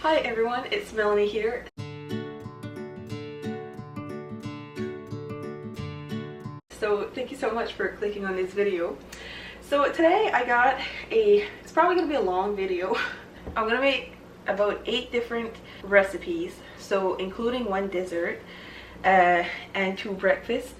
Hi everyone, it's Melanie here. So thank you so much for clicking on this video. So today I got it's probably going to be a long video. I'm going to make about 8 different recipes, so including 1 dessert and 2 breakfasts.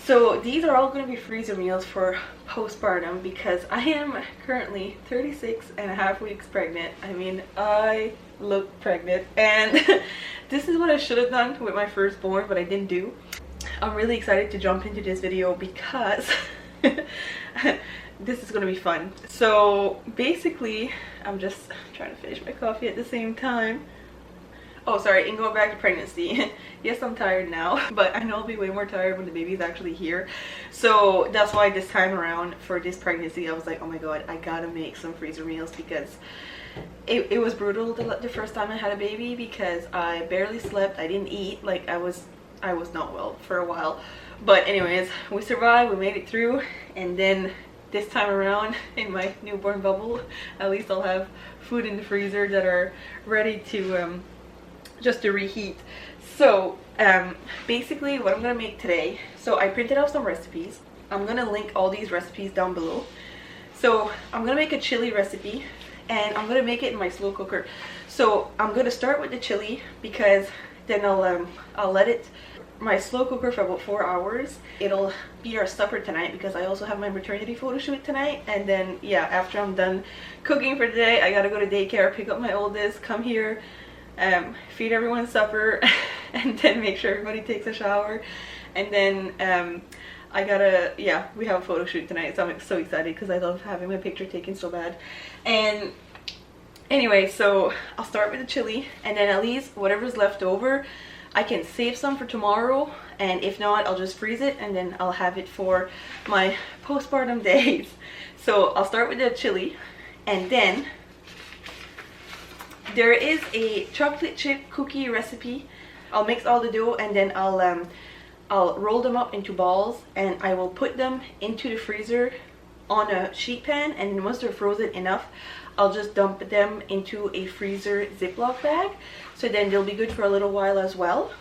So these are all going to be freezer meals for postpartum because I am currently 36.5 weeks pregnant. I mean, I look pregnant, and this is what I should have done with my firstborn, but I didn't do. I'm really excited to jump into this video because this is going to be fun. So basically, I'm just trying to finish my coffee at the same time. Oh, sorry, and going back to pregnancy. Yes, I'm tired now, but I know I'll be way more tired when the baby's actually here. So that's why this time around for this pregnancy, I was like, oh my god, I gotta make some freezer meals because it was brutal the first time I had a baby because I barely slept. I didn't eat. Like I was not well for a while. But anyways, we survived, we made it through, and then this time around in my newborn bubble, at least I'll have food in the freezer that are ready to just to reheat. So basically what I'm gonna make today, so I printed out some recipes. I'm gonna link all these recipes down below. So I'm gonna make a chili recipe, and I'm gonna make it in my slow cooker. So I'm gonna start with the chili because then I'll let it my slow cooker for about 4 hours. It'll be our supper tonight because I also have my maternity photo shoot tonight. And then yeah, after I'm done cooking for the day, I gotta go to daycare, pick up my oldest, come here, feed everyone supper, and then make sure everybody takes a shower. And then I gotta, yeah, we have a photo shoot tonight, so I'm so excited because I love having my picture taken so bad. And anyway, so I'll start with the chili, and then at least whatever's left over I can save some for tomorrow, and if not, I'll just freeze it and then I'll have it for my postpartum days. So I'll start with the chili, and then there is a chocolate chip cookie recipe. I'll mix all the dough, and then I'll roll them up into balls, and I will put them into the freezer on a sheet pan, and once they're frozen enough, I'll just dump them into a freezer Ziploc bag, so then they'll be good for a little while as well.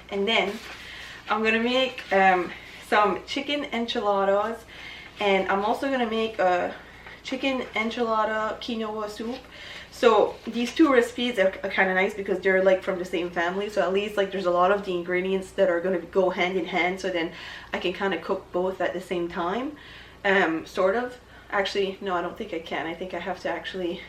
And then I'm gonna make some chicken enchiladas, and I'm also gonna make a chicken enchilada quinoa soup. So these 2 recipes are kind of nice because they're like from the same family, so at least like there's a lot of the ingredients that are going to go hand in hand, so then I can kind of cook both at the same time, sort of. Actually, no, I don't think I can. I think I have to actually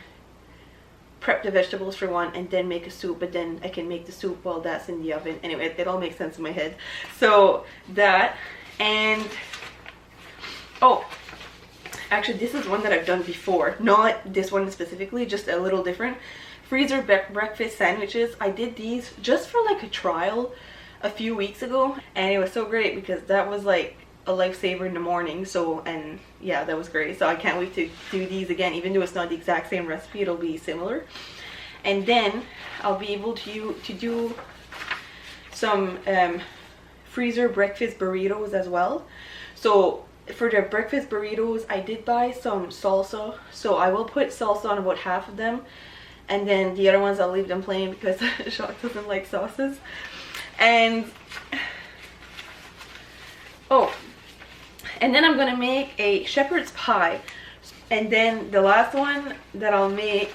prep the vegetables for one and then make a soup, but then I can make the soup while that's in the oven. Anyway, it all makes sense in my head. So that, and oh, actually this is one that I've done before, not this one specifically, just a little different. Freezer breakfast sandwiches. I did these just for like a trial a few weeks ago, and it was so great because that was like a lifesaver in the morning. So, and yeah, that was great. So I can't wait to do these again, even though it's not the exact same recipe, it'll be similar. And then I'll be able to do some freezer breakfast burritos as well. So for the breakfast burritos, I did buy some salsa, so I will put salsa on about half of them, and then the other ones I'll leave them plain because Shock doesn't like sauces. And oh, and then I'm gonna make a shepherd's pie, and then the last one that I'll make,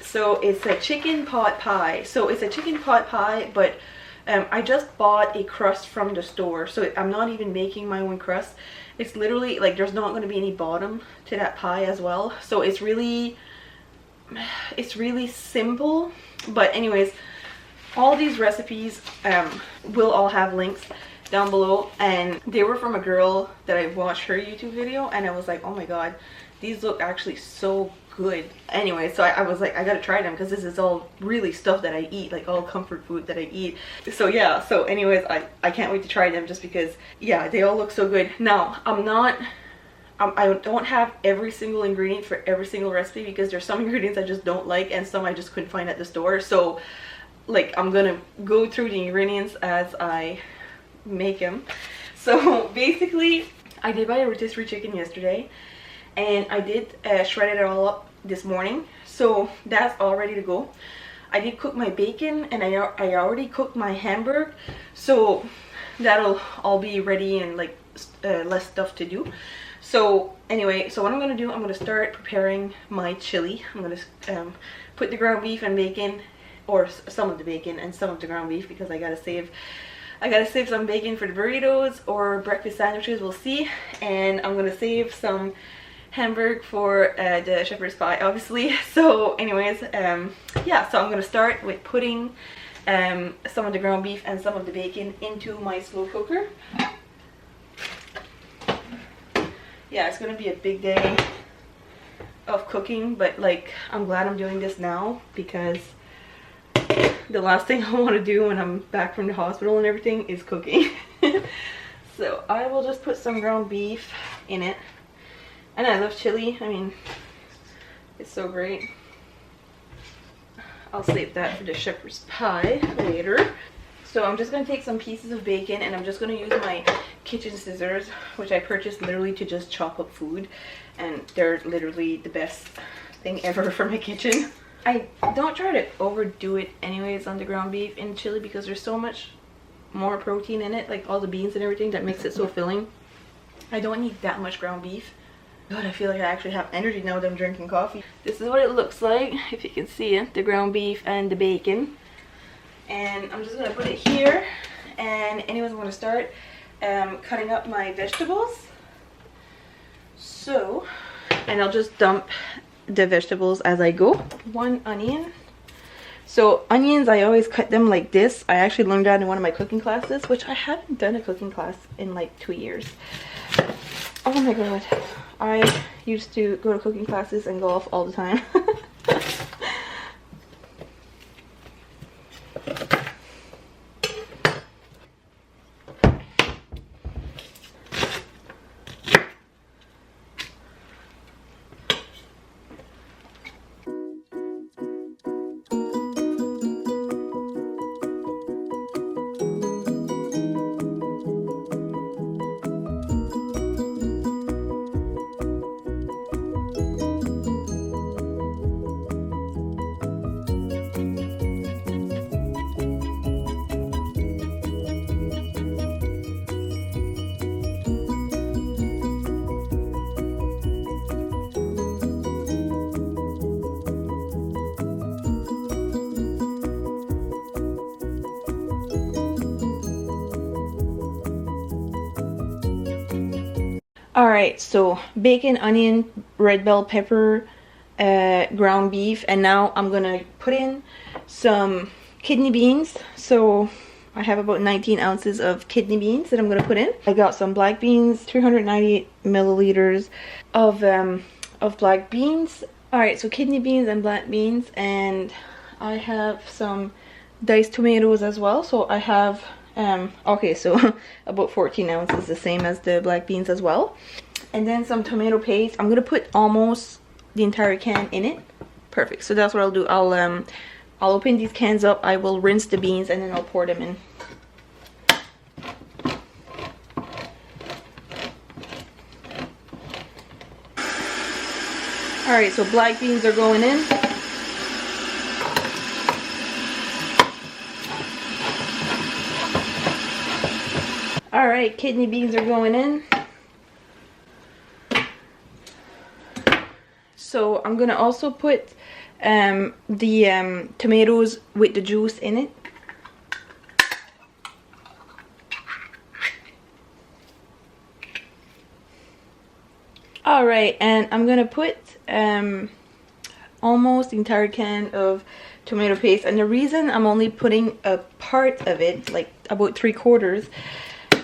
so it's a chicken pot pie. So it's a chicken pot pie, but I just bought a crust from the store, so I'm not even making my own crust. It's literally like there's not going to be any bottom to that pie as well, so it's really simple. But anyways, all these recipes will all have links down below, and they were from a girl that I watched her YouTube video, and I was like, oh my god, these look actually so good. Anyway, so I was like, I gotta try them because this is all really stuff that I eat, like all comfort food that I eat. So yeah, so anyways, I can't wait to try them just because yeah, they all look so good. Now I don't have every single ingredient for every single recipe because there's some ingredients I just don't like and some I just couldn't find at the store. So like I'm gonna go through the ingredients as I make them. So basically I did buy a rotisserie chicken yesterday, and I did shred it all up this morning, so that's all ready to go. I did cook my bacon, and I already cooked my hamburger, so that'll all be ready and like less stuff to do. So anyway, so what I'm gonna do, I'm gonna start preparing my chili. I'm gonna put the ground beef and bacon, or some of the bacon and some of the ground beef, because I gotta save some bacon for the burritos or breakfast sandwiches, we'll see. And I'm gonna save some hamburger for the shepherd's pie, obviously. So anyways, yeah, so I'm gonna start with putting some of the ground beef and some of the bacon into my slow cooker. Yeah, it's gonna be a big day of cooking, but like, I'm glad I'm doing this now, because the last thing I want to do when I'm back from the hospital and everything is cooking. So I will just put some ground beef in it. And I love chili. I mean, it's so great. I'll save that for the shepherd's pie later. So I'm just going to take some pieces of bacon, and I'm just going to use my kitchen scissors, which I purchased literally to just chop up food. And they're literally the best thing ever for my kitchen. I don't try to overdo it anyways on the ground beef in chili, because there's so much more protein in it, like all the beans and everything, that makes it so filling. I don't need that much ground beef. God, I feel like I actually have energy now that I'm drinking coffee. This is what it looks like, if you can see it, the ground beef and the bacon. And I'm just gonna put it here. And anyways, I'm gonna start cutting up my vegetables. So, and I'll just dump the vegetables as I go. 1 onion. So onions, I always cut them like this. I actually learned that in one of my cooking classes, which I haven't done a cooking class in like 2 years. Oh my god, I used to go to cooking classes and golf all the time. Alright, so bacon, onion, red bell pepper, ground beef, and now I'm gonna put in some kidney beans. So I have about 19 ounces of kidney beans that I'm gonna put in. I got some black beans, 398 milliliters of black beans. Alright, so kidney beans and black beans, and I have some diced tomatoes as well. So I have okay, so about 14 ounces, the same as the black beans as well. And then some tomato paste. I'm gonna put almost the entire can in it. Perfect. So that's what I'll do. I'll open these cans up, I will rinse the beans, and then I'll pour them in. Alright, so black beans are going in. Alright, kidney beans are going in. So I'm gonna also put the tomatoes with the juice in it. Alright, and I'm gonna put almost the entire can of tomato paste. And the reason I'm only putting a part of it, like about 3/4,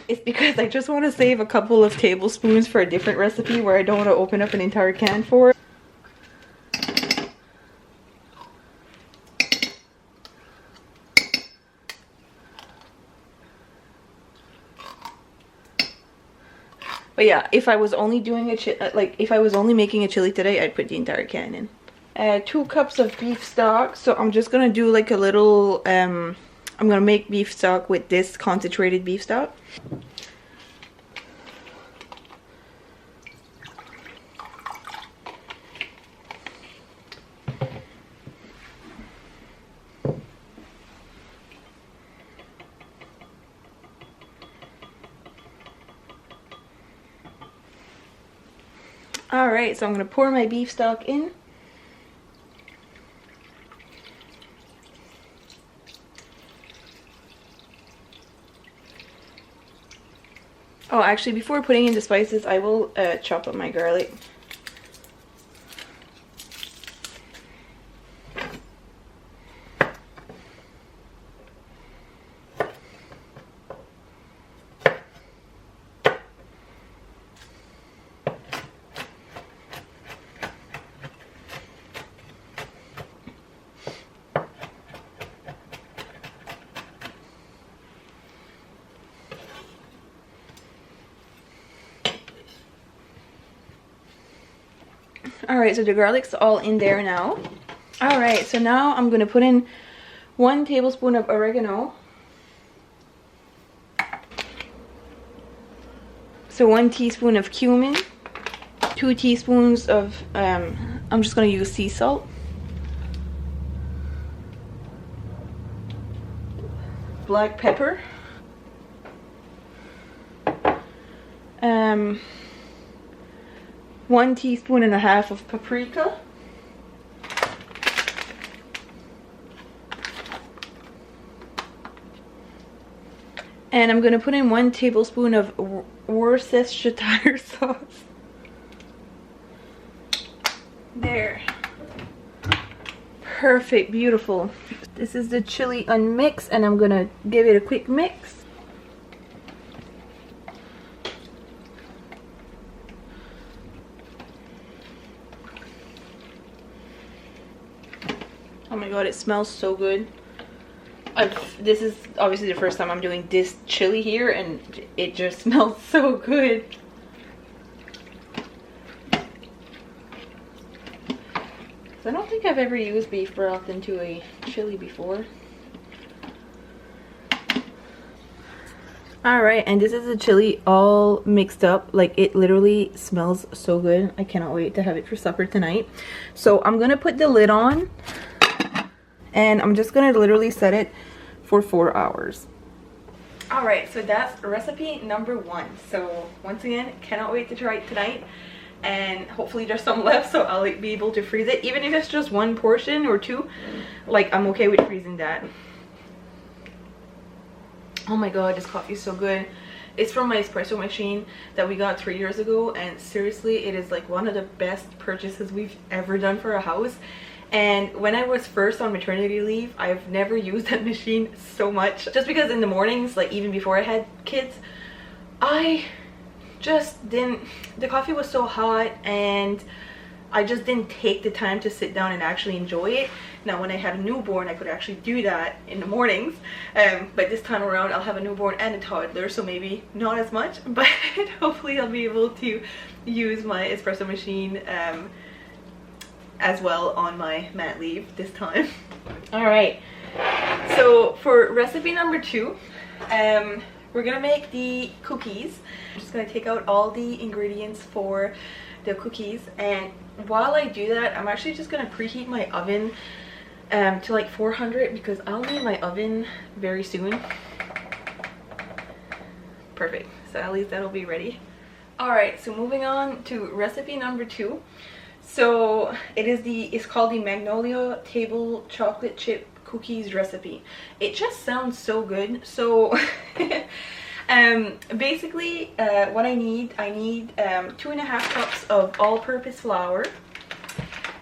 is because I just want to save a couple of tablespoons for a different recipe where I don't want to open up an entire can for it. But yeah, if I was only doing if I was only making a chili today, I'd put the entire can in. 2 cups of beef stock. So I'm just gonna do like a little I'm gonna make beef stock with this concentrated beef stock. Alright, so I'm going to pour my beef stock in. Oh, actually, before putting in the spices, I will chop up my garlic. Alright, so the garlic's all in there now. Alright, so now I'm going to put in 1 tablespoon of oregano. So 1 teaspoon of cumin. 2 teaspoons of, I'm just going to use sea salt. Black pepper. 1.5 teaspoons of paprika. And I'm going to put in 1 tablespoon of Worcestershire sauce. There. Perfect, beautiful. This is the chili unmixed, and I'm going to give it a quick mix. Oh my god, it smells so good. This is obviously the first time I'm doing this chili here, and it just smells so good. I don't think I've ever used beef broth into a chili before. Alright, and this is the chili all mixed up. Like, it literally smells so good. I cannot wait to have it for supper tonight. So I'm gonna put the lid on, and I'm just gonna literally set it for 4 hours. Alright, so that's recipe number 1. So once again, cannot wait to try it tonight, and hopefully there's some left, so I'll be able to freeze it. Even if it's just 1 portion or 2, like, I'm okay with freezing that. Oh my god, this coffee is so good. It's from my espresso machine that we got 3 years ago, and seriously, it is like one of the best purchases we've ever done for a house. And when I was first on maternity leave, I've never used that machine so much. Just because in the mornings, like even before I had kids, I just didn't, the coffee was so hot, and I just didn't take the time to sit down and actually enjoy it. Now when I had a newborn, I could actually do that in the mornings, but this time around I'll have a newborn and a toddler, so maybe not as much, but hopefully I'll be able to use my espresso machine as well on my mat leave this time. Alright, so for recipe number 2, we're gonna make the cookies. I'm just gonna take out all the ingredients for the cookies, and while I do that, I'm actually just gonna preheat my oven to like 400, because I'll need my oven very soon. Perfect, so at least that'll be ready. Alright, so moving on to recipe number 2. So it's called the Magnolia Table Chocolate Chip Cookies recipe. It just sounds so good. So basically what I need 2.5 cups of all-purpose flour.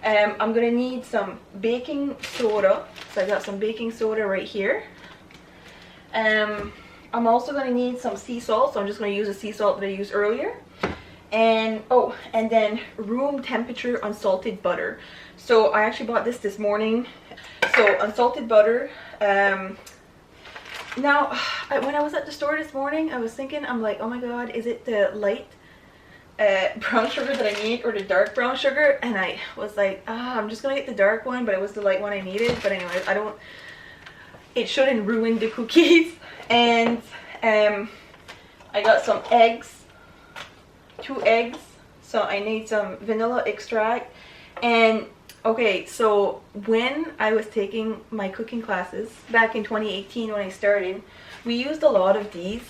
I'm gonna need some baking soda, so I got some baking soda right here. I'm also gonna need some sea salt, so I'm just gonna use the sea salt that I used earlier. And oh, and then room temperature unsalted butter. So I actually bought this morning. So unsalted butter. Now when I was at the store this morning, I was thinking, I'm like, oh my god, is it the light brown sugar that I need or the dark brown sugar? And I was like, I'm just gonna get the dark one, but it was the light one I needed. But anyway, it shouldn't ruin the cookies. And I got some eggs. 2 eggs, so I need some vanilla extract. And okay, so when I was taking my cooking classes back in 2018 when I started, we used a lot of these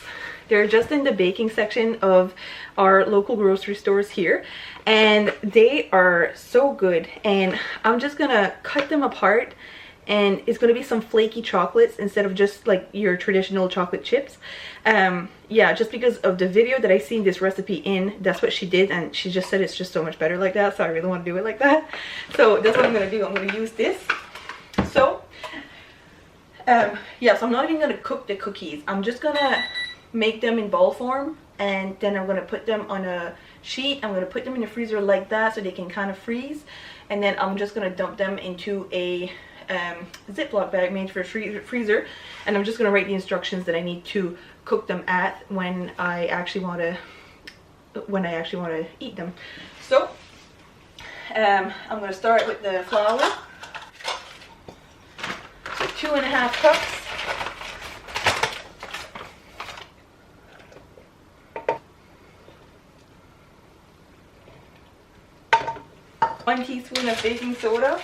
They're just in the baking section of our local grocery stores here, and they are so good. And I'm just gonna cut them apart, and it's gonna be some flaky chocolates instead of just like your traditional chocolate chips. Yeah, just because of the video that I seen this recipe in, that's what she did, and she just said it's just so much better like that, so I really want to do it like that. So that's what I'm gonna do. I'm gonna use this. So yeah, so I'm not even gonna cook the cookies. I'm just gonna make them in ball form, and then I'm gonna put them on a sheet. I'm gonna put them in the freezer like that so they can kind of freeze, and then I'm just gonna dump them into a Ziploc bag made for freezer, and I'm just gonna write the instructions that I need to cook them at when I actually want to eat them. So I'm gonna start with the flour. So 2.5 cups. One teaspoon of baking soda.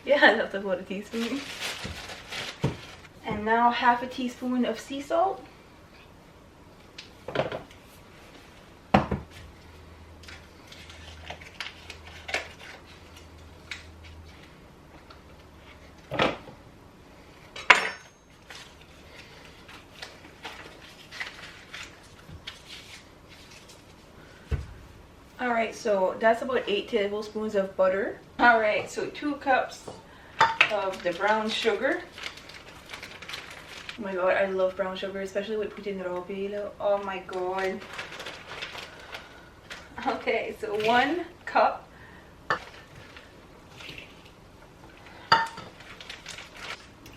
Yeah, that's about a teaspoon. And now 1/2 teaspoon of sea salt. Alright, so that's about 8 tablespoons of butter. Alright, so 2 cups of the brown sugar. Oh my god, I love brown sugar, especially with putin robilo. Oh my god. Okay, so 1 cup.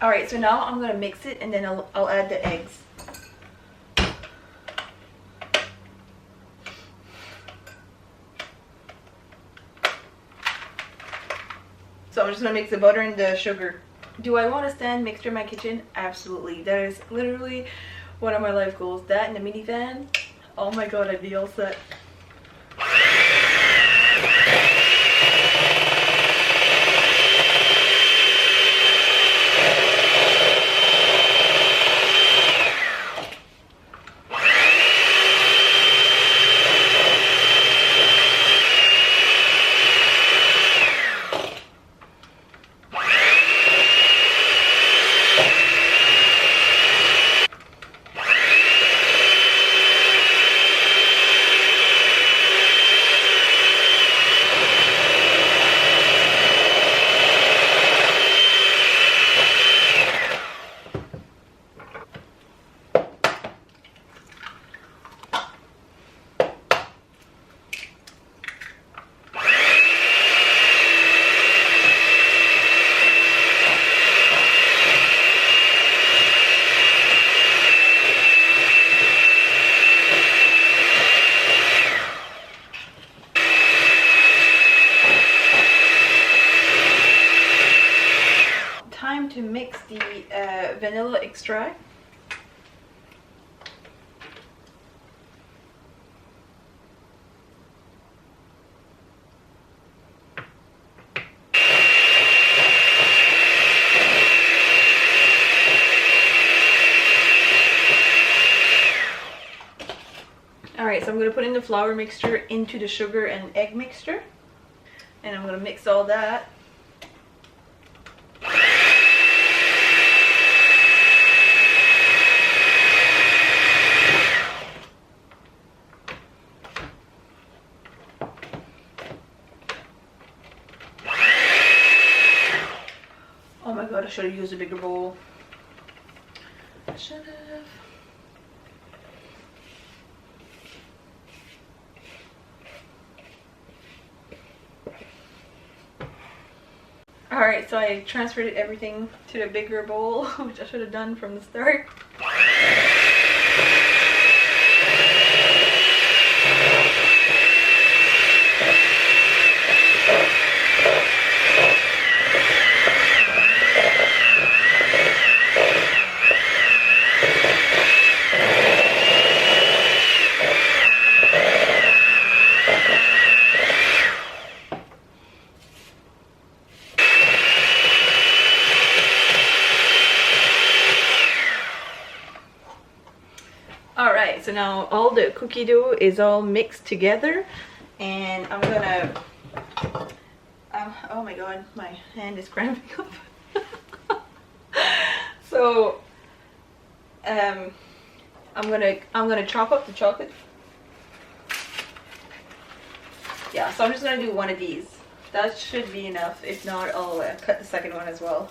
Alright, so now I'm gonna mix it, and then I'll add the eggs. So I'm just gonna mix the butter and the sugar. Do I want a stand mixer in my kitchen? Absolutely. That is literally one of my life goals. That and the minivan. Oh my god, I'd be all set. To mix the vanilla extract. Alright, so I'm going to put in the flour mixture into the sugar and egg mixture, and I'm going to mix all that. Oh my god, I should have used a bigger bowl. I should have. Alright, so I transferred everything to the bigger bowl, which I should have done from the start. Alright, so now all the cookie dough is all mixed together, and I'm gonna oh my god, my hand is cramping up. So I'm gonna chop up the chocolate. Yeah, so I'm just gonna do one of these. That should be enough. If not, I'll cut the second one as well.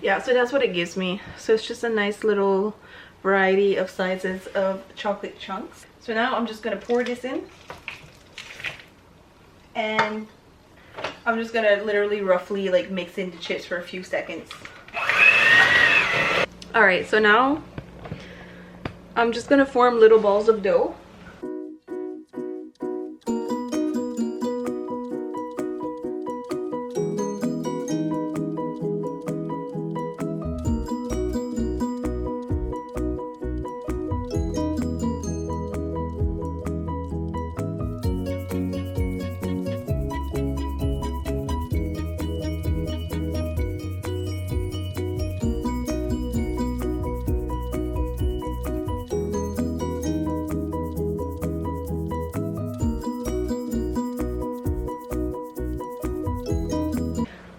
Yeah, so that's what it gives me. So it's just a nice little variety of sizes of chocolate chunks. So now I'm just gonna pour this in, and I'm just gonna literally roughly like mix in the chips for a few seconds. All right, so now I'm just gonna form little balls of dough.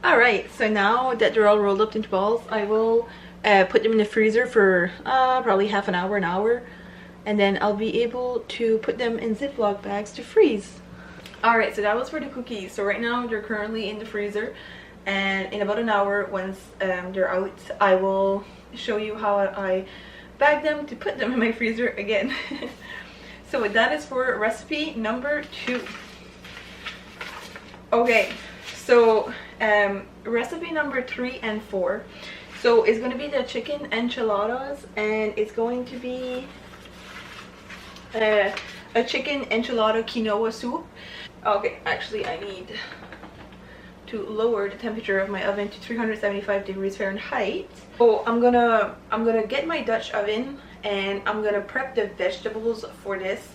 Alright, so now that they're all rolled up into balls, I will put them in the freezer for probably half an hour, and then I'll be able to put them in Ziploc bags to freeze. Alright, so that was for the cookies. So right now they're currently in the freezer, and in about an hour, once they're out, I will show you how I bag them to put them in my freezer again. So that is for recipe number 2. Okay, so recipe number 3 and 4, so it's going to be the chicken enchiladas, and it's going to be a chicken enchilada quinoa soup. Okay, actually I need to lower the temperature of my oven to 375 degrees Fahrenheit. So I'm gonna get my Dutch oven, and I'm gonna prep the vegetables for this,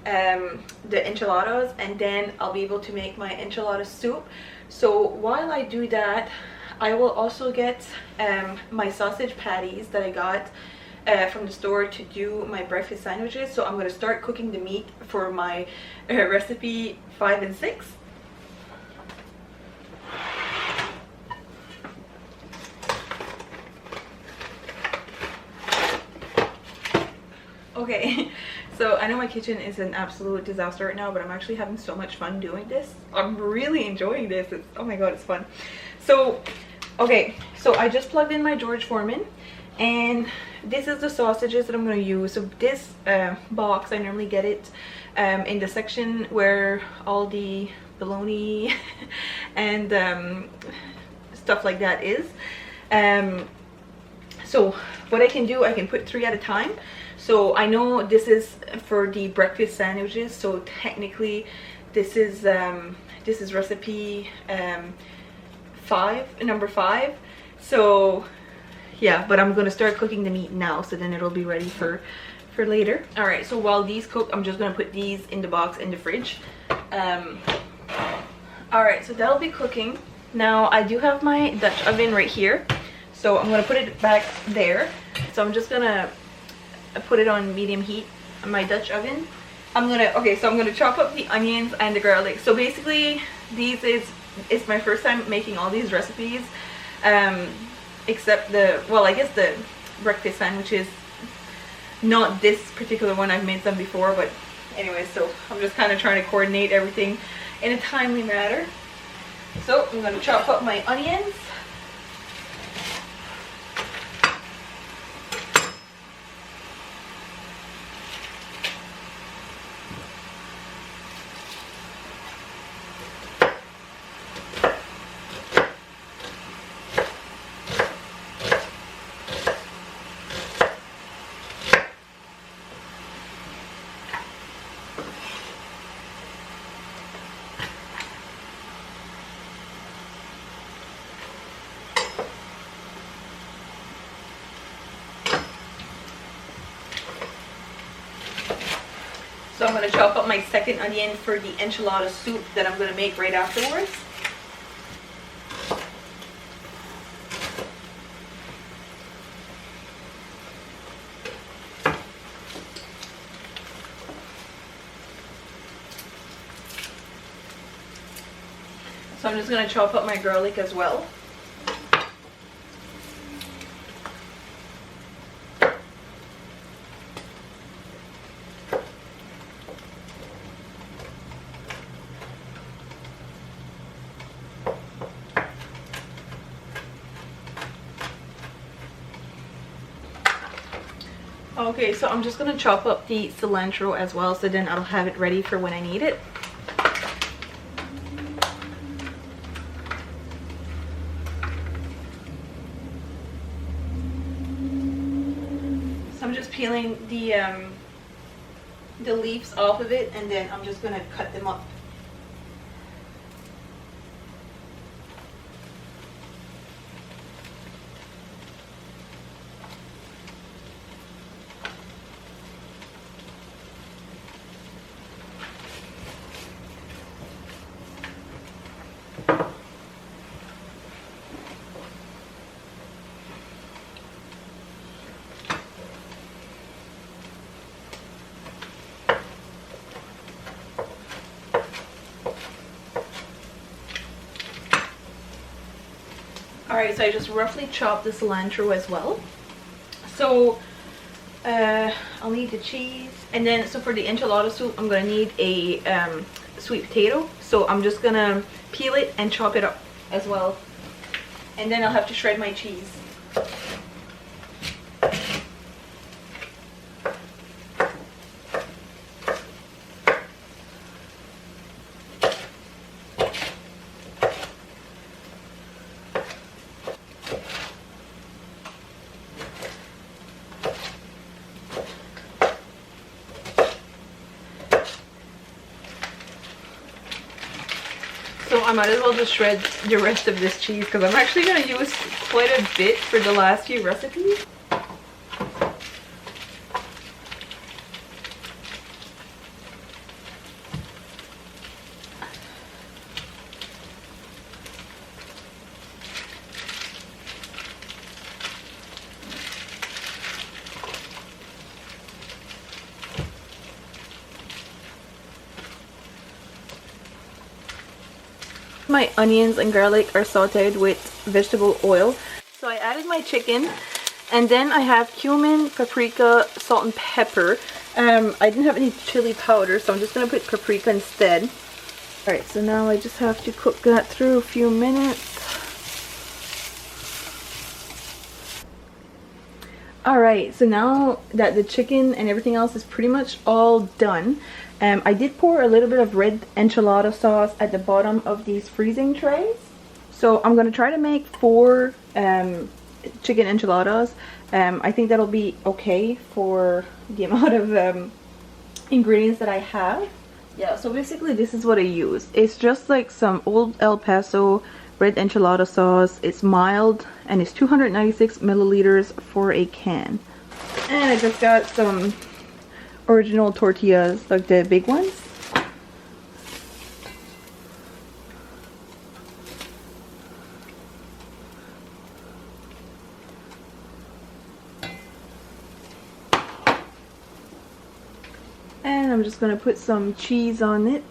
the enchiladas, and then I'll be able to make my enchilada soup. So while I do that, I will also get my sausage patties that I got from the store to do my breakfast sandwiches. So I'm going to start cooking the meat for my recipe 5 and 6. Okay, so I know my kitchen is an absolute disaster right now, but I'm actually having so much fun doing this. I'm really enjoying this. It's, oh my god, it's fun. So okay, so I just plugged in my George Foreman, and this is the sausages that I'm going to use. So this box, I normally get it in the section where all the bologna and stuff like that is. So what I can do, I can put 3 at a time. So I know this is for the breakfast sandwiches, so technically this is recipe number 5. So yeah, but I'm gonna start cooking the meat now, so then it'll be ready for later. All right, so while these cook, I'm just gonna put these in the box in the fridge. All right, so that'll be cooking. Now I do have my Dutch oven right here, so I'm gonna put it back there. So I'm just gonna put it on medium heat on my Dutch oven. I'm gonna chop up the onions and the garlic. So basically it's my first time making all these recipes, except I guess the breakfast sandwiches, not this particular one. I've made some before, but anyway, so I'm just kind of trying to coordinate everything in a timely manner. So I'm gonna chop up my onions. So I'm going to chop up my second onion for the enchilada soup that I'm going to make right afterwards. So I'm just going to chop up my garlic as well. Okay, so I'm just going to chop up the cilantro as well, so then I'll have it ready for when I need it. So I'm just peeling the leaves off of it, and then I'm just going to cut them up. Alright, so I just roughly chopped the cilantro as well. So I'll need the cheese, and then so for the enchilada soup I'm gonna need a sweet potato. So I'm just gonna peel it and chop it up as well, and then I'll have to shred my cheese. So I might as well just shred the rest of this cheese because I'm actually going to use quite a bit for the last few recipes. My onions and garlic are sauteed with vegetable oil. So I added my chicken, and then I have cumin, paprika, salt and pepper. I didn't have any chili powder, so I'm just going to put paprika instead. Alright, so now I just have to cook that through a few minutes. Alright, so now that the chicken and everything else is pretty much all done, I did pour a little bit of red enchilada sauce at the bottom of these freezing trays. So I'm going to try to make 4 chicken enchiladas. I think that'll be okay for the amount of ingredients that I have. Yeah, so basically this is what I use. It's just like some old El Paso red enchilada sauce. It's mild and it's 296 milliliters for a can. And I just got some original tortillas, like the big ones. And I'm just going to put some cheese on it.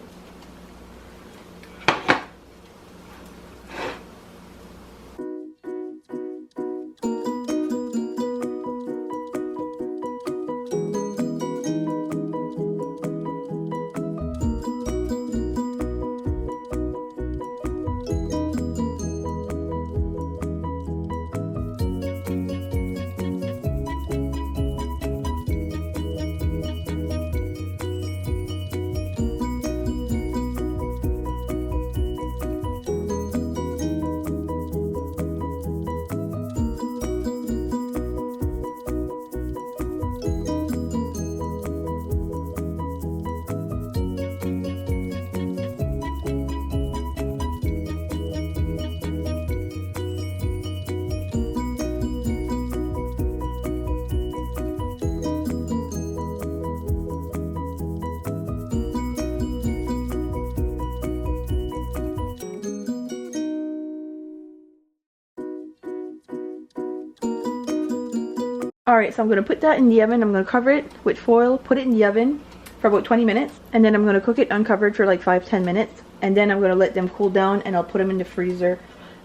Alright, so I'm going to put that in the oven. I'm going to cover it with foil, put it in the oven for about 20 minutes. And then I'm going to cook it uncovered for like 5-10 minutes. And then I'm going to let them cool down and I'll put them in the freezer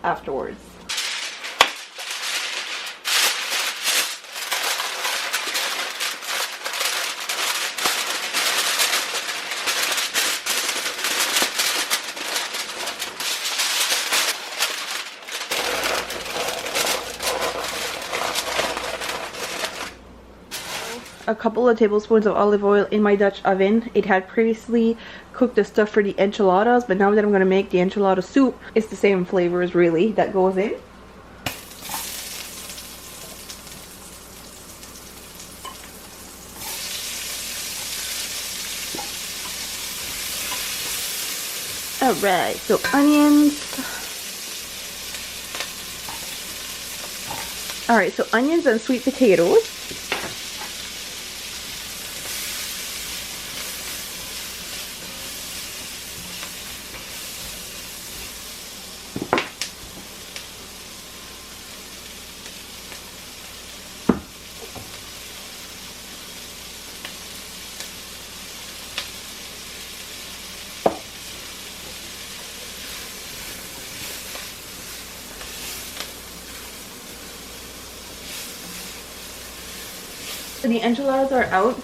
afterwards. A couple of tablespoons of olive oil in my Dutch oven. It had previously cooked the stuff for the enchiladas, but now that I'm going to make the enchilada soup, it's the same flavors really that goes in. Alright, so onions. Alright, so onions and sweet potatoes. The enchiladas are out,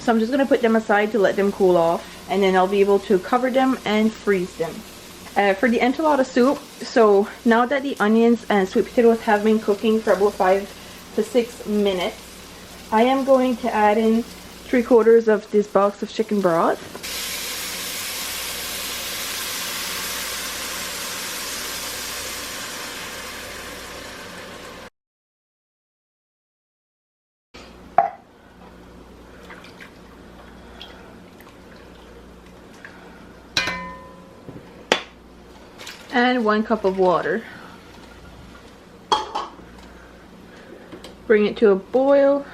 so I'm just going to put them aside to let them cool off, and then I'll be able to cover them and freeze them. For the enchilada soup, so now that the onions and sweet potatoes have been cooking for about 5 to 6 minutes, I am going to add in 3/4 of this box of chicken broth. And 1 cup of water. Bring it to a boil.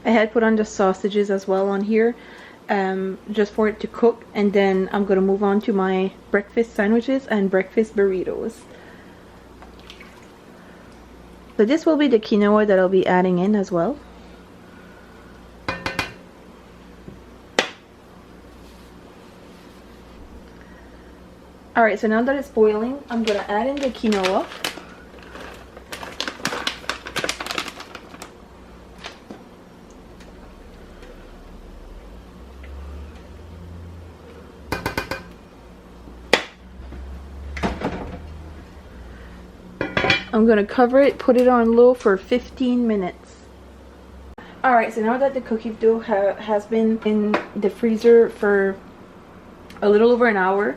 I had put on the sausages as well on here, just for it to cook, and then I'm going to move on to my breakfast sandwiches and breakfast burritos. So this will be the quinoa that I'll be adding in as well. Alright, so now that it's boiling, I'm going to add in the quinoa. I'm going to cover it, put it on low for 15 minutes. Alright, so now that the cookie dough has been in the freezer for a little over an hour,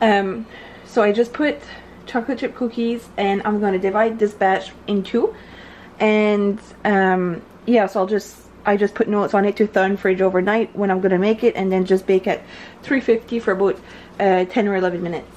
so I just put chocolate chip cookies, and I'm going to divide this batch in two. And yeah, so I just put notes on it to thaw in fridge overnight when I'm going to make it, and then just bake at 350 for about 10 or 11 minutes.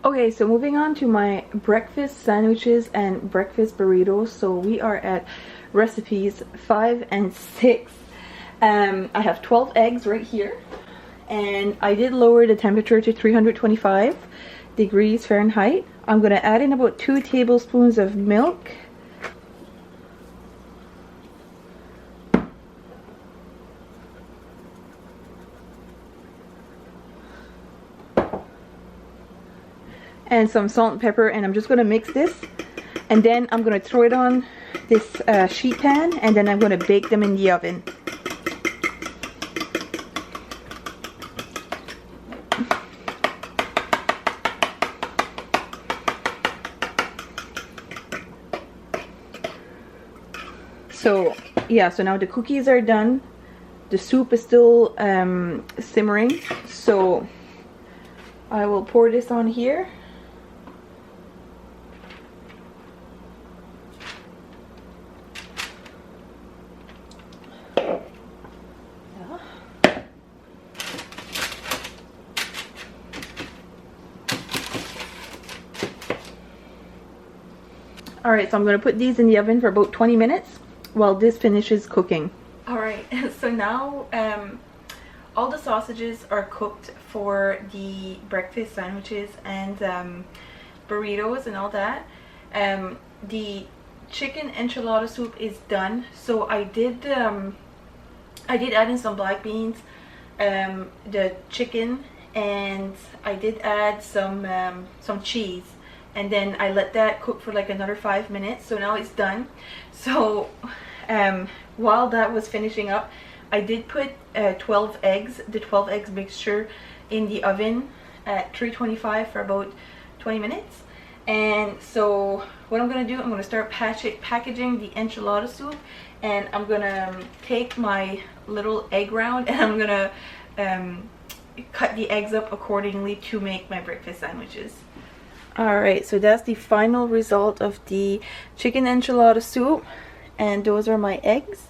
Okay, so moving on to my breakfast sandwiches and breakfast burritos. So we are at recipes 5 and 6. I have 12 eggs right here, and I did lower the temperature to 325 degrees Fahrenheit. I'm going to add in about 2 tablespoons of milk. And some salt and pepper, and I'm just going to mix this, and then I'm going to throw it on this sheet pan, and then I'm going to bake them in the oven. So yeah, so now the cookies are done. The soup is still simmering, so I will pour this on here. Alright, so I'm going to put these in the oven for about 20 minutes while this finishes cooking. Alright, so now all the sausages are cooked for the breakfast sandwiches and burritos and all that. The chicken enchilada soup is done, so I did add in some black beans, the chicken, and I did add some cheese. And then I let that cook for like another 5 minutes. So now it's done. So while that was finishing up, I did put 12 eggs, the 12 eggs mixture, in the oven at 325 for about 20 minutes. And so what I'm going to do, I'm going to start packaging the enchilada soup. And I'm going to take my little egg round and I'm going to cut the eggs up accordingly to make my breakfast sandwiches. Alright, so that's the final result of the chicken enchilada soup, and those are my eggs.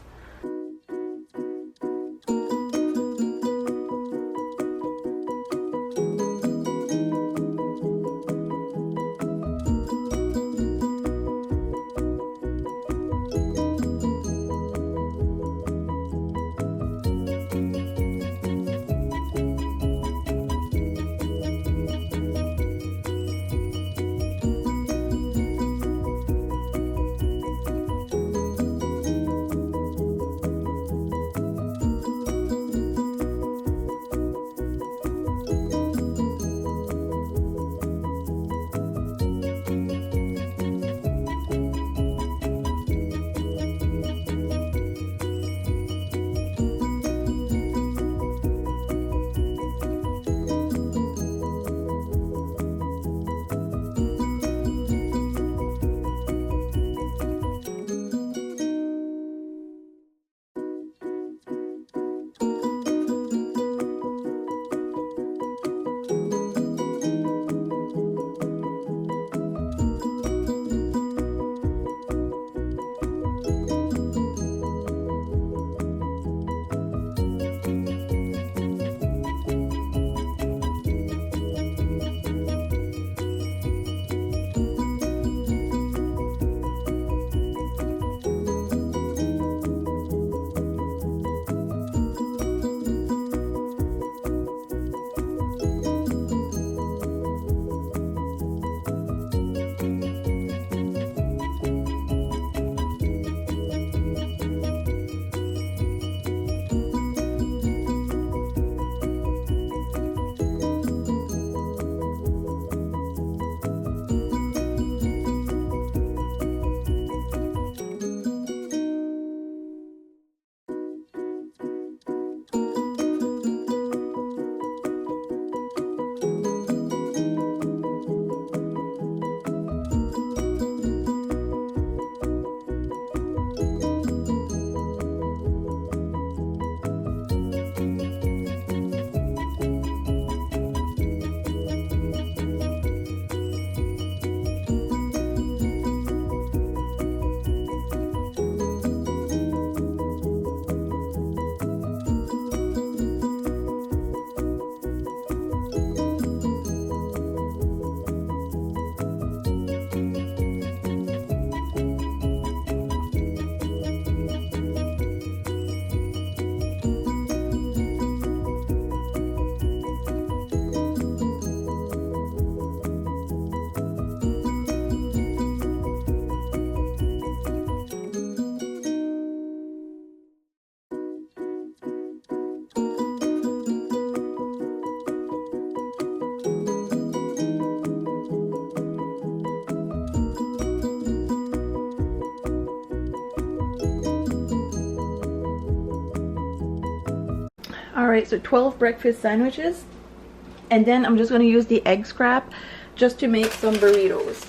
Alright, so 12 breakfast sandwiches. And then I'm just going to use the egg scrap just to make some burritos.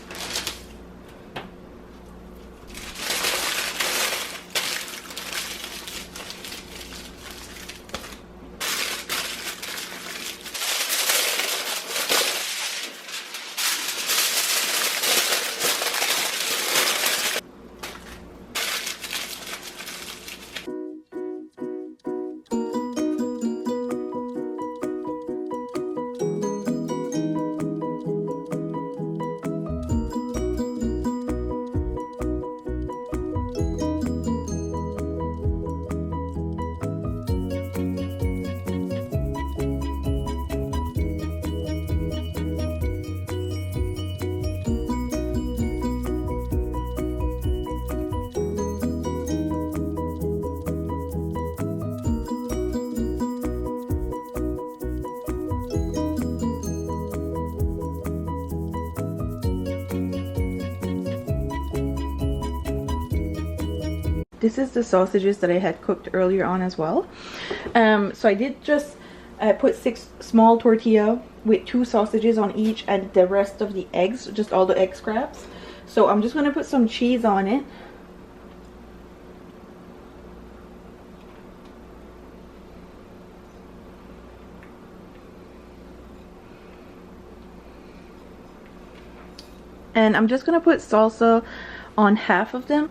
this is the sausages that I had cooked earlier on as well. So I did just put 6 small tortilla with 2 sausages on each, and the rest of the eggs, just all the egg scraps. So I'm just gonna put some cheese on it. And I'm just gonna put salsa on half of them.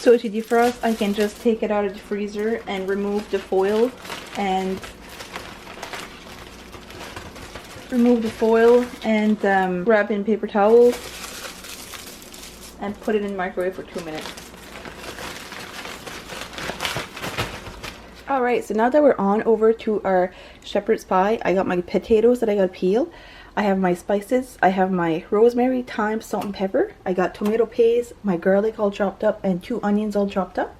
So to defrost, I can just take it out of the freezer and remove the foil and wrap in paper towels and put it in the microwave for 2 minutes. Alright, so now that we're on over to our shepherd's pie, I got my potatoes that I got peeled. I have my spices. I have my rosemary, thyme, salt, and pepper. I got tomato paste, my garlic all chopped up, and 2 onions all chopped up.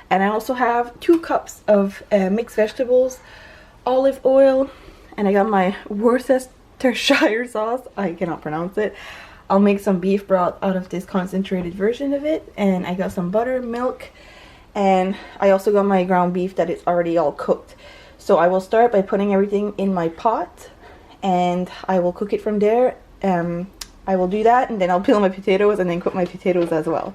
And I also have 2 cups of mixed vegetables, olive oil, and I got my Worcestershire sauce. I cannot pronounce it. I'll make some beef broth out of this concentrated version of it. And I got some butter, milk, and I also got my ground beef that is already all cooked. So I will start by putting everything in my pot, and I will cook it from there. I will do that, and then I'll peel my potatoes and then cook my potatoes as well.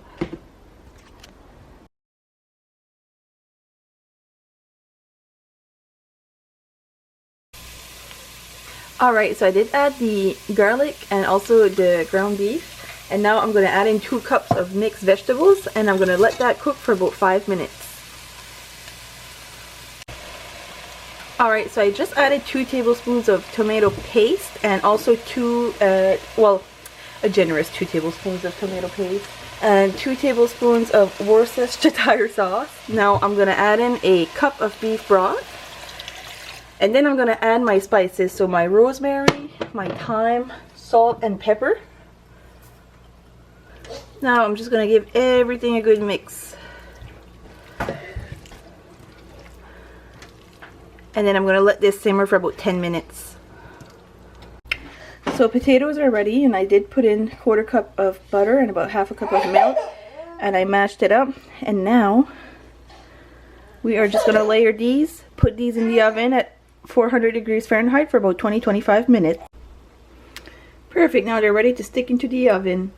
Alright, so I did add the garlic and also the ground beef, and now I'm going to add in 2 cups of mixed vegetables, and I'm going to let that cook for about 5 minutes. Alright, so I just added 2 tablespoons of tomato paste and also a generous 2 tablespoons of tomato paste and 2 tablespoons of Worcestershire sauce. Now I'm going to add in a cup of beef broth, and then I'm going to add my spices, so my rosemary, my thyme, salt, and pepper. Now I'm just going to give everything a good mix. And then I'm going to let this simmer for about 10 minutes. So potatoes are ready, and I did put in 1/4 cup of butter and about 1/2 cup of milk, and I mashed it up. And now we are just going to layer these, put these in the oven at 400 degrees Fahrenheit for about 20-25 minutes. Perfect, now they're ready to stick into the oven.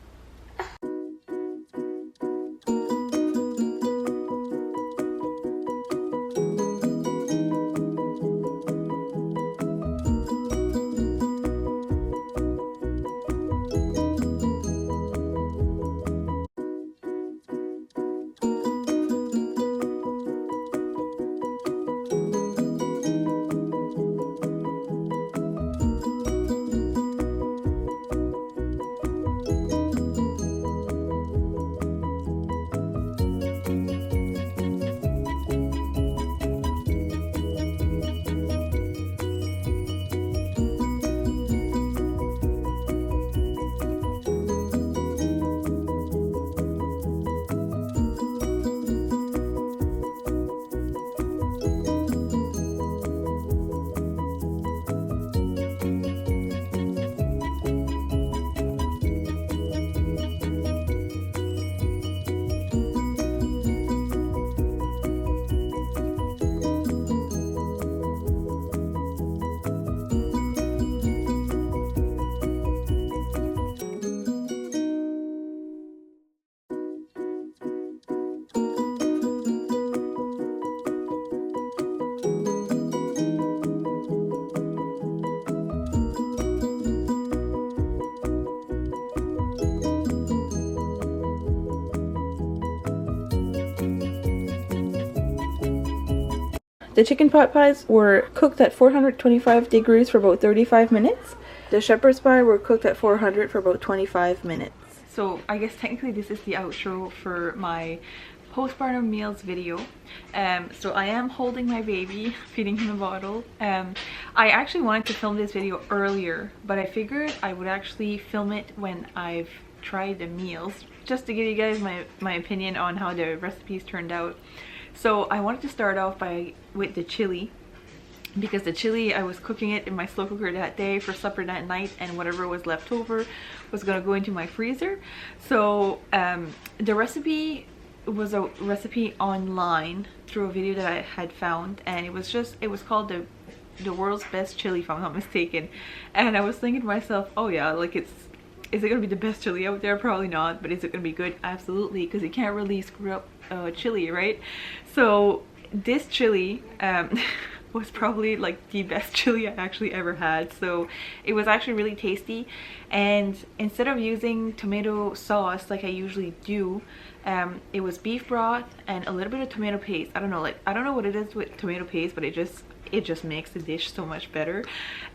The chicken pot pies were cooked at 425 degrees for about 35 minutes. The shepherd's pie were cooked at 400 for about 25 minutes. So I guess technically this is the outro for my postpartum meals video. So I am holding my baby, feeding him a bottle. I actually wanted to film this video earlier, but I figured I would actually film it when I've tried the meals, just to give you guys my opinion on how the recipes turned out. So I wanted to start off with the chili, because the chili, I was cooking it in my slow cooker that day for supper that night, and whatever was left over was gonna go into my freezer. So the recipe was a recipe online through a video that I had found, and it was called the world's best chili, if I'm not mistaken. And I was thinking to myself, oh yeah, like is it gonna be the best chili out there? Probably not, but is it gonna be good? Absolutely, because you can't really screw up chili, right? So this chili was probably like the best chili I actually ever had. So it was actually really tasty, and instead of using tomato sauce like I usually do, it was beef broth and a little bit of tomato paste. I don't know what it is with tomato paste, but it just makes the dish so much better.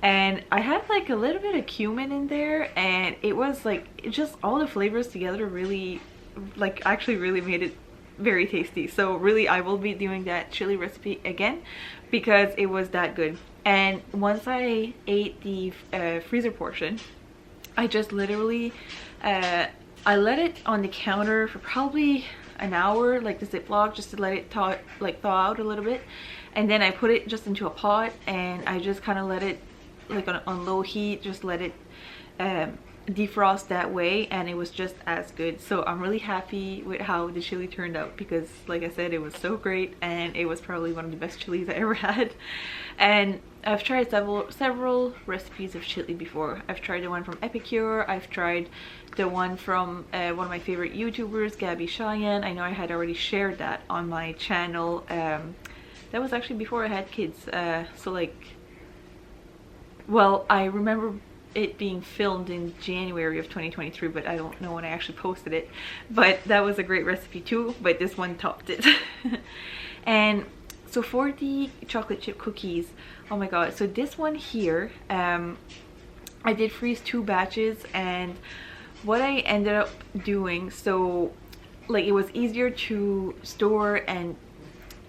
And I had like a little bit of cumin in there, and it was like, it just, all the flavors together really, like, actually really made it very tasty. So really, I will be doing that chili recipe again because it was that good. And once I ate the freezer portion, I just literally I let it on the counter for probably an hour, like the Ziploc, just to let it thaw out a little bit. And then I put it just into a pot, and I just kind of let it like on low heat, just let it defrost that way, and it was just as good. So I'm really happy with how the chili turned out, because like I said, it was so great, and it was probably one of the best chilies I ever had. And I've tried several recipes of chili before. I've tried the one from Epicure, I've tried the one from one of my favorite YouTubers, Gabby Cheyenne. I know I had already shared that on my channel. That was actually before I had kids. So like, well, I remember it being filmed in January of 2023, but I don't know when I actually posted it. But that was a great recipe too, but this one topped it. And so for the chocolate chip cookies, oh my god, so this one here, I did freeze 2 batches, and what I ended up doing, so like it was easier to store and,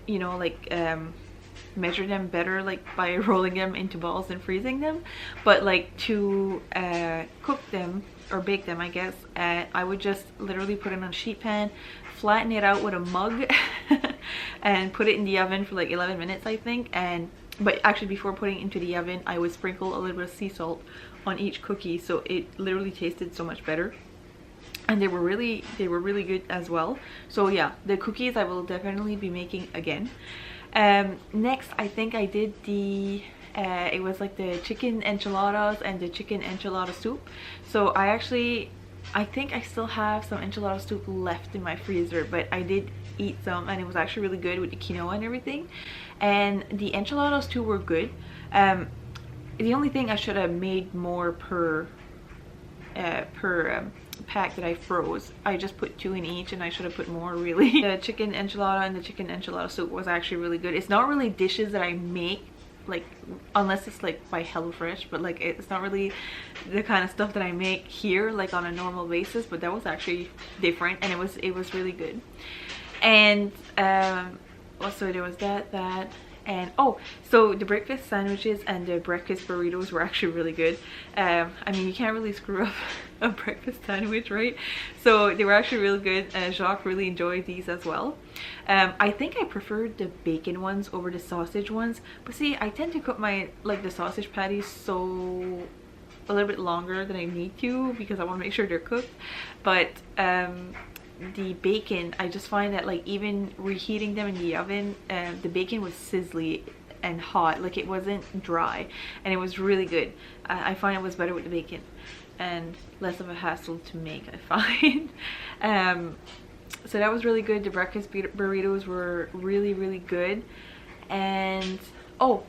you know, like measure them better, like by rolling them into balls and freezing them. But like to cook them or bake them, I guess, I would just literally put it on a sheet pan, flatten it out with a mug and put it in the oven for like 11 minutes, I think. But actually, before putting it into the oven, I would sprinkle a little bit of sea salt on each cookie, so it literally tasted so much better. And they were really good as well. So yeah, the cookies I will definitely be making again. Next, I think I did the it was like the chicken enchiladas and the chicken enchilada soup. So I think I still have some enchilada soup left in my freezer, but I did eat some, and it was actually really good with the quinoa and everything. And the enchiladas too were good. The only thing, I should have made more per pack that I froze. I just put 2 in each, and I should have put more, really. The chicken enchilada and the chicken enchilada soup was actually really good. It's not really dishes that I make, like, unless it's like by HelloFresh, but like it's not really the kind of stuff that I make here like on a normal basis. But that was actually different, and it was really good. And also there was that and oh, so the breakfast sandwiches and the breakfast burritos were actually really good. I mean, you can't really screw up a breakfast sandwich, right? So they were actually really good. Jacques really enjoyed these as well. I think I preferred the bacon ones over the sausage ones, but see, I tend to cook the sausage patties so a little bit longer than I need to, because I want to make sure they're cooked. But the bacon, I just find that like even reheating them in the oven, the bacon was sizzly and hot, like it wasn't dry, and it was really good. I find it was better with the bacon and less of a hassle to make, I find. So that was really good. The breakfast burritos were really good. And oh,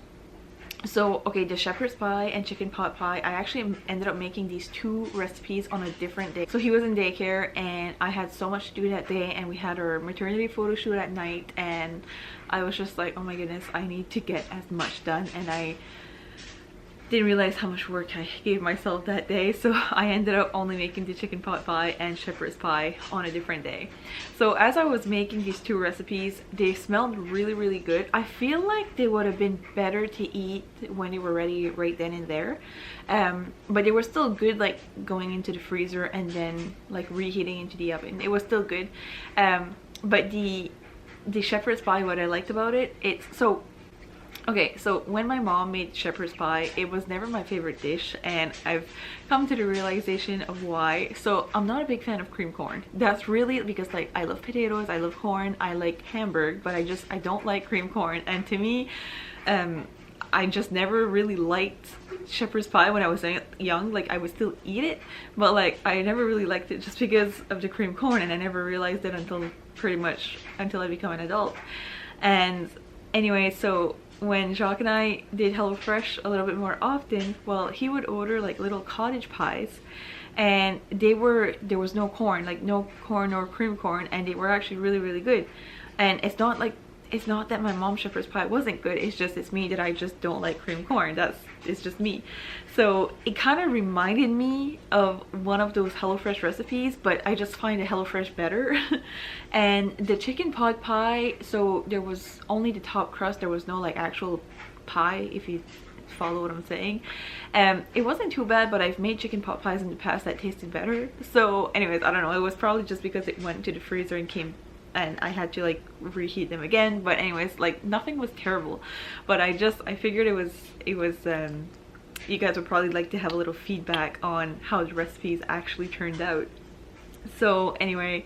So okay, the shepherd's pie and chicken pot pie, I actually ended up making these two recipes on a different day. So he was in daycare and I had so much to do that day, and we had our maternity photo shoot at night, and I was just like, oh my goodness, I need to get as much done, and I didn't realize how much work I gave myself that day. So I ended up only making the chicken pot pie and shepherd's pie on a different day. So as I was making these two recipes, they smelled really good. I feel like they would have been better to eat when they were ready right then and there, but they were still good, like going into the freezer and then like reheating into the oven. It was still good, but the shepherd's pie, what I liked about it, it's so okay, so when my mom made shepherd's pie, it was never my favorite dish, and I've come to the realization of why. So I'm not a big fan of cream corn. That's really because like I love potatoes, I love corn, I like hamburg, but I don't like cream corn. And to me, I just never really liked shepherd's pie when I was young. Like I would still eat it, but like I never really liked it just because of the cream corn, and I never realized it until pretty much until I become an adult. And anyway, so when Jacques and I did HelloFresh a little bit more often, well, he would order like little cottage pies, and there was no corn, like no corn or cream corn, and they were actually really good. And it's not that my mom's shepherd's pie wasn't good, it's me that I just don't like cream corn. It's just me. So it kind of reminded me of one of those HelloFresh recipes, but I just find the HelloFresh better. And the chicken pot pie, so there was only the top crust, there was no like actual pie, if you follow what I'm saying. It wasn't too bad, but I've made chicken pot pies in the past that tasted better. So anyways, I don't know, it was probably just because it went to the freezer and came and I had to like reheat them again. But anyways, like nothing was terrible, but I figured it was you guys would probably like to have a little feedback on how the recipes actually turned out. So anyway,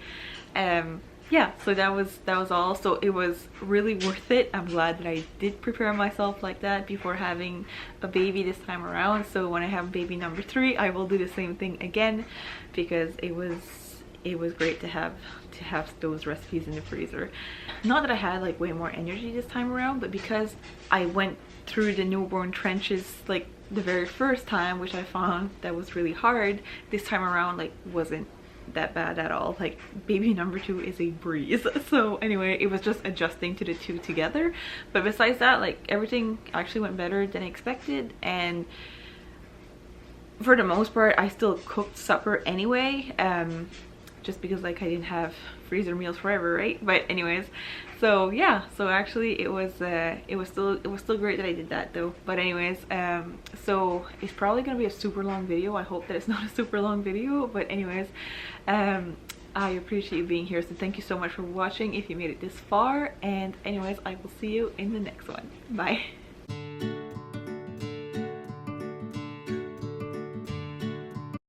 yeah, so that was all. So it was really worth it. I'm glad that I did prepare myself like that before having a baby this time around. So when I have baby number 3, I will do the same thing again, because it was great to have those recipes in the freezer. Not that I had like way more energy this time around, but because I went through the newborn trenches like the very first time, which I found that was really hard, this time around like wasn't that bad at all. Like baby number 2 is a breeze. So anyway, it was just adjusting to the two together, but besides that, like everything actually went better than expected. And for the most part, I still cooked supper anyway, just because like I didn't have freezer meals forever, right? But anyways, so yeah, so actually it was still great that I did that though. But anyways, so it's probably gonna be a super long video. I hope that it's not a super long video, but anyways, I appreciate you being here, so thank you so much for watching if you made it this far. And anyways, I will see you in the next one. Bye.